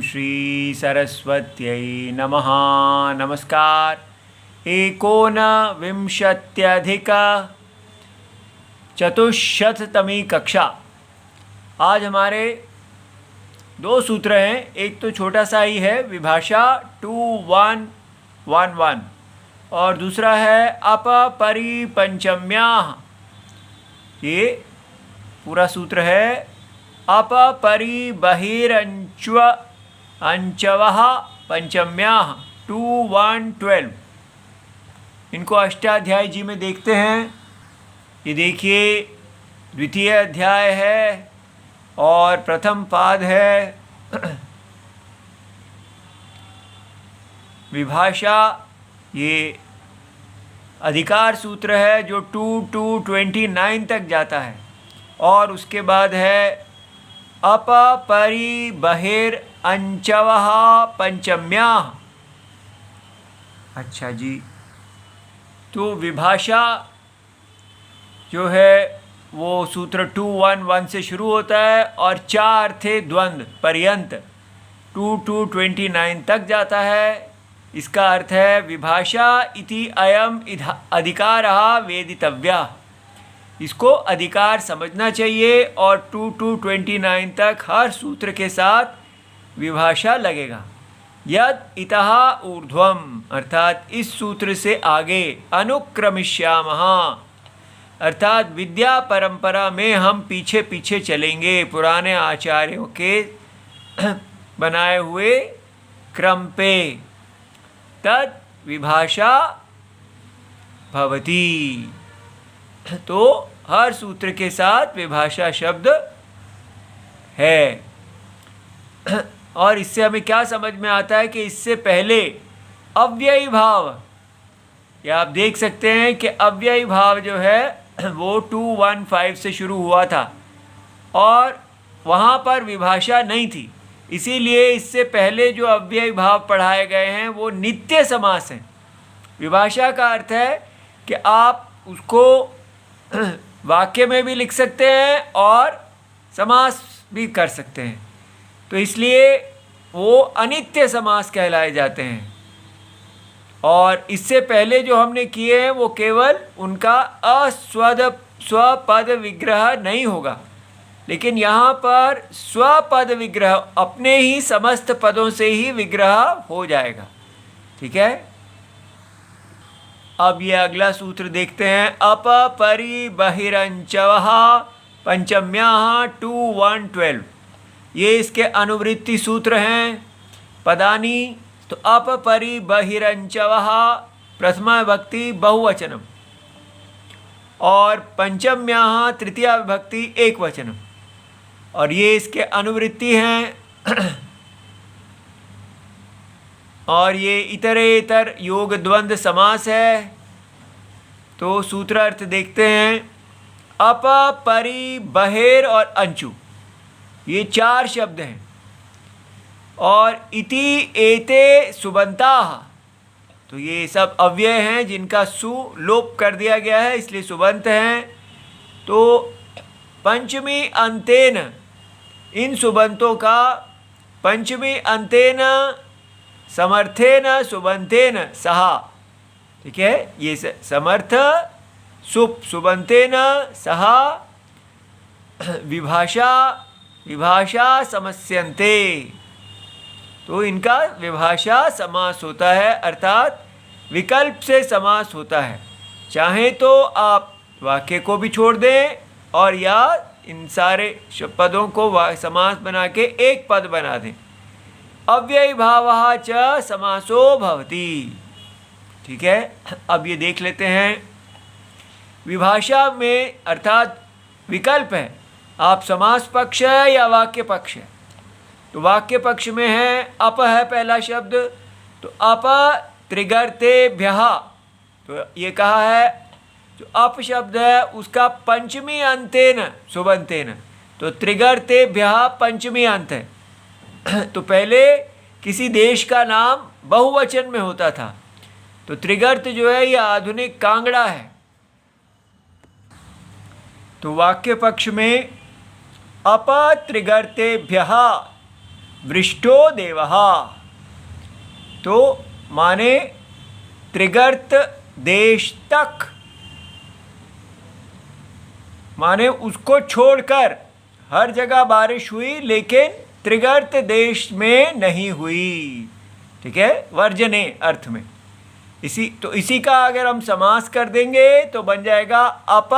श्री सरस्वत्यै नमः। नमस्कार। 19विंशत्यधिक-चतुश्शततमी कक्षा। आज हमारे दो सूत्र हैं। एक तो छोटा सा ही है, विभाषा 2111, और दूसरा है अपपरिपंचम्याः। ये पूरा सूत्र है अपपरिबहिरंचवः पंचम्याः 2112। इनको अष्टाध्यायी जी में देखते हैं। ये देखिए, द्वितीय अध्याय है और प्रथम पाद है। विभाषा ये अधिकार सूत्र है जो 2 to 29 तक जाता है, और उसके बाद है अपपरिबहिरंचवः पंचम्याः। अच्छा जी, तो विभाषा जो है वो सूत्र 211 से शुरू होता है और 4 थे द्वंद्व पर्यंत 2 to 29 तक जाता है। इसका अर्थ है विभाषा इति अयम अधिकारः वेदितव्यः। इसको अधिकार समझना चाहिए, और 2 to 29 तक हर सूत्र के साथ विभाषा लगेगा। यद इतः ऊर्ध्वम, अर्थात इस सूत्र से आगे, अनुक्रमिष्यामः, अर्थात विद्या परंपरा में हम पीछे पीछे चलेंगे पुराने आचार्यों के बनाए हुए क्रम पे। तद विभाषा भवति, तो हर सूत्र के साथ विभाषा शब्द है। और इससे हमें क्या समझ में आता है कि इससे पहले अव्ययी भाव, या आप देख सकते हैं कि अव्ययी भाव जो है वो 215 से शुरू हुआ था, और वहाँ पर विभाषा नहीं थी। इसीलिए इससे पहले जो अव्ययी भाव पढ़ाए गए हैं वो नित्य समास हैं। विभाषा का अर्थ है कि आप उसको वाक्य में भी लिख सकते हैं और समास भी कर सकते हैं, तो इसलिए वो अनित्य समास कहलाए जाते हैं। और इससे पहले जो हमने किए हैं वो केवल उनका स्वपद विग्रह नहीं होगा, लेकिन यहाँ पर स्वपद विग्रह अपने ही समस्त पदों से ही विग्रह हो जाएगा। ठीक है, अब ये अगला सूत्र देखते हैं। अपपरिबहिरंचवः पंचम्याः 2112। ये इसके अनुवृत्ति सूत्र हैं। पदानि, तो अपपरिबहिरंचवः प्रथमा विभक्ति बहुवचनम, और पंचम्याः तृतीया विभक्ति एकवचनम, और ये इसके अनुवृत्ति हैं। और ये इतरेतर योग द्वंद्व समास है। तो सूत्रार्थ देखते हैं। अप, परि, बहिर और अंचु, ये 4 शब्द हैं। और इति, एते, सुबंताः, तो ये सब अव्यय हैं जिनका सु लोप कर दिया गया है, इसलिए सुबंत हैं। तो पंचमी अंतेन, इन सुबंतों का पंचमी अंतेन समर्थेन सुबंतेन सहा। ठीक है, ये समर्थ सुप सुबंतेन सहा विभाषा समस्यन्ते, तो इनका विभाषा समास होता है, अर्थात विकल्प से समास होता है। चाहे तो आप वाक्य को भी छोड़ दें, और या इन सारे पदों को समास बना के एक पद बना दें। अव्ययी भावः च समासो भवति। ठीक है, अब ये देख लेते हैं। विभाषा में अर्थात विकल्प है, आप समास पक्ष है या वाक्य पक्ष है। तो वाक्य पक्ष में है अप, है पहला शब्द, तो अप त्रिगर्तेभ्यः, तो ये कहा है जो अप शब्द है उसका पंचमी अंतेन सुबंतेन, तो त्रिगर्तेभ्यः पंचमी अंत है। तो पहले किसी देश का नाम बहुवचन में होता था, तो त्रिगर्त जो है यह आधुनिक कांगड़ा है। तो वाक्य पक्ष में अपत्रिगर्तेभ्यः वृष्टो देवः, तो माने त्रिगर्त देश तक, माने उसको छोड़कर हर जगह बारिश हुई लेकिन त्रिगर्त देश में नहीं हुई। ठीक है, वर्जने अर्थ में। इसी का अगर हम समास कर देंगे तो बन जाएगा अप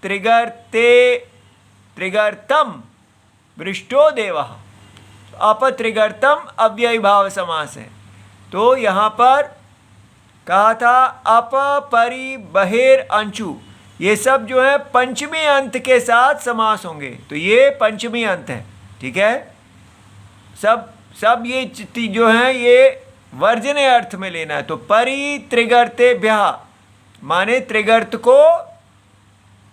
त्रिगर्ते त्रिगर्तम वृष्टो देवः। अप त्रिगर्तम अव्ययी भाव समास है। तो यहाँ पर कहा था अप परि बहिर अंचु, ये सब जो है पंचमी अंत के साथ समास होंगे। तो ये पंचमी अंत है। ठीक है, सब ये जो है ये वर्जने अर्थ में लेना है। तो परि त्रिगर्तेभ्यः माने त्रिगर्त को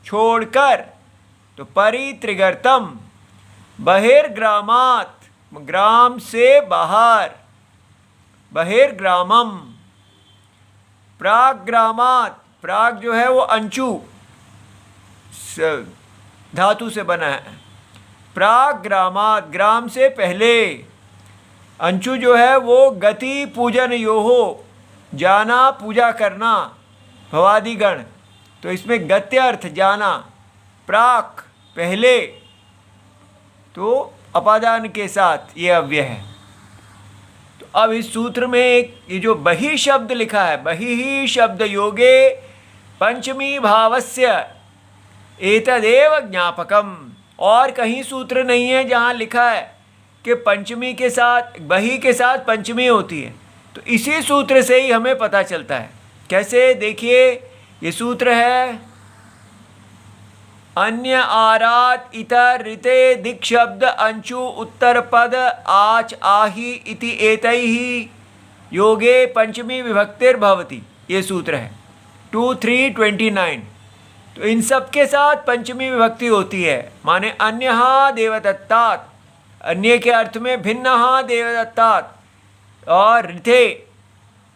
छोड़कर, तो परि त्रिगर्तम, बहिर्ग्रामात् ग्राम से बाहर, बहिर्ग्रामम, प्राग्ग्रामात्, प्राग जो है वो अंचु धातु से बना है, प्राग्ग्रामात् ग्राम से पहले, अंचु जो है वो गति पूजन योहो, जाना पूजा करना, भवादिगण, तो इसमें गत्य अर्थ जाना, प्राक पहले, तो अपादान के साथ ये अव्यय है। तो अब इस सूत्र में एक ये जो बहि शब्द लिखा है, बहि ही शब्द योगे पंचमी भावस्य एतदेव ज्ञापकम, और कहीं सूत्र नहीं है जहाँ लिखा है कि पंचमी के साथ, बहि के साथ पंचमी होती है। तो इसी सूत्र से ही हमें पता चलता है। कैसे, देखिए ये सूत्र है अन्य आरात इतर ऋते दिक् शब्द अंचु उत्तर पद आच आही इति एतैहि योगे पंचमी विभक्तिर भवति, ये सूत्र है 2-3-29। तो इन सब के साथ पंचमी विभक्ति होती है। माने अन्यहा देवदत्तात्, अन्य के अर्थ में भिन्नहा देवदत्तात्, और ऋते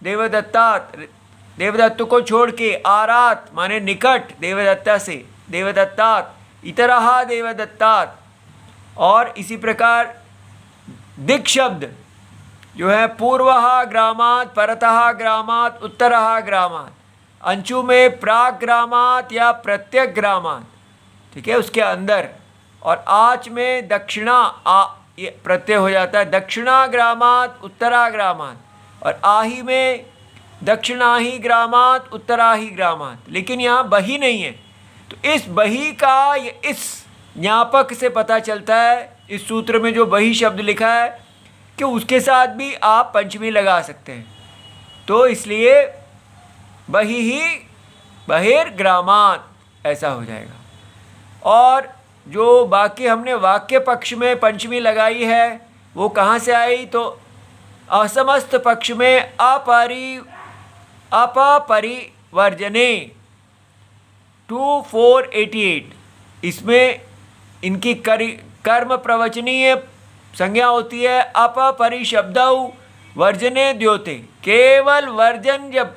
देवदत्तात्, देवदत्त को छोड़ के, आरात माने निकट देवदत्ता से, देवदत्तात्, इतरहा देवदत्तात्, और इसी प्रकार दिक् शब्द जो है पूर्वहा ग्रामात्, परतहा ग्रामात्, उत्तरहा ग्रामात्, अंचु में प्राग ग्रामात् या प्रत्यक ग्रामात्, ठीक है, उसके अंदर, और आच में दक्षिणा, ये प्रत्यय हो जाता है, दक्षिणा ग्रामात् उत्तरा ग्रामात्, और आही में दक्षिणाही ग्रामात् उत्तराही ग्रामात्। लेकिन यहाँ बही नहीं है, तो इस बही का इस ज्ञापक से पता चलता है, इस सूत्र में जो बही शब्द लिखा है कि उसके साथ भी आप पंचमी लगा सकते हैं। तो इसलिए बही ही बहिर्ग्रामात् ऐसा हो जाएगा। और जो बाकी हमने वाक्य पक्ष में पंचमी लगाई है वो कहाँ से आई, तो असमस्त पक्ष में अपरिवर्जने 2488, इसमें इनकी कर्म प्रवचनीय संज्ञा होती है अपरिशब्दौ वर्जने द्योते। केवल वर्जन जब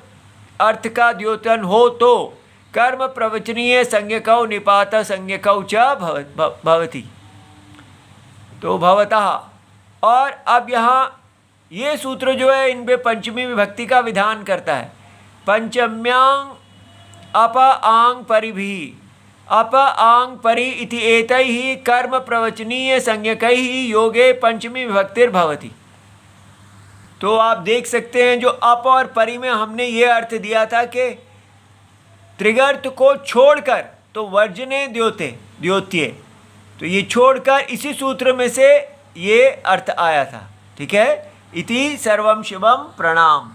अर्थ का द्योतन हो तो कर्म प्रवचनीय संज्ञकौ निपात संज्ञकौ च भवति, तो भवतः। और अब यहाँ ये सूत्र जो है इन पे पंचमी विभक्ति का विधान करता है। पंचम्यांग अप आंग परिभि, अप आंग परि इति एतैहि कर्म प्रवचनीय संज्ञकैहि योगे पंचमी विभक्तिर्भवति। तो आप देख सकते हैं जो अप और परि में हमने ये अर्थ दिया था कि त्रिगर्त को छोड़कर, तो वर्जने द्योते द्योत्ये, तो ये छोड़कर इसी सूत्र में से ये अर्थ आया था। ठीक है, इति सर्वम शिवम प्रणाम।